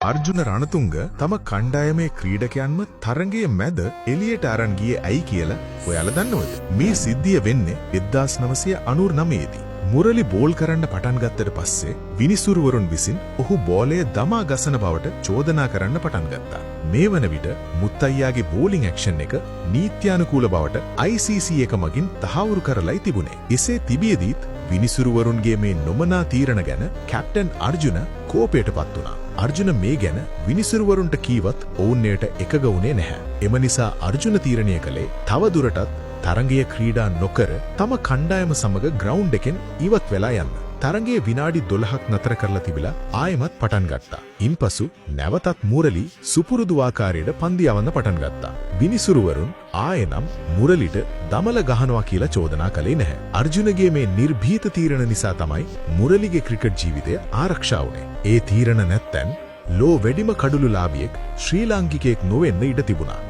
අර්ජුන රණතුංග තම කණ්ඩායමේ ක්‍රීඩකයන්ම තරගයේ මැද එළියට අරන් ගියේ ඇයි කියලා ඔයාලා දන්නවද? මේ සිද්ධිය වෙන්නේ 1999 දී. මුරලි බෝල් කරන්න පටන් ගත්තට පස්සේ විනිසුරුවරුන් විසින් ඔහු බෝලය දමා ගසන බවට චෝදනා කරන්න පටන් ගත්තා. මේ වන විට මුත්තයියාගේ බෝලිං ඇක්ෂන් එක නීත්‍යානුකූල බවට ICC එක මගින් තහවුරු කරලයි තිබුණේ. එසේ තිබියදීත් විනිසුරුවරුන්ගේ මේ නොමනා තීරණ ගැන කැප්ටන් අර්ජුන කෝපයටපත් වුණා. අර්ජුන මේ ගැන විනිසුරුවරුන්ට කීවත් ඔවුන් එයට එකග වුණේ නැහැ. එම නිසා අර්ජුන තීරණය කළේ තව දුරටත් තරගයේ ක්‍රීඩා නොකර තම කණ්ඩායම සමග ග්‍රවුන්ඩ් එකෙන් ඉවත් වෙලා යන්න. තරගයේ විනාඩි 12ක් නතර කරලා තිබිලා ආයෙමත් පටන් ගත්තා. ඉන්පසු නැවතත් මුරලි සුපුරුදු ආකාරයට පන්දු යවන්න පටන් ගත්තා. විනිසුරුවරුන් ආයෙනම් මුරලිට දමල ගහනවා කියලා චෝදනා කළේ නැහැ. අර්ජුනගේ මේ නිර්භීත තීරණ නිසා තමයි මුරලිගේ ක්‍රිකට් ජීවිතය ආරක්ෂා වුණේ. ඒ තීරණ නැත්තම් ලෝ වැඩිම කඩුළුලාභියෙක් ශ්‍රී ලාංකිකයෙක් නොවෙන්න ඉඩ තිබුණා.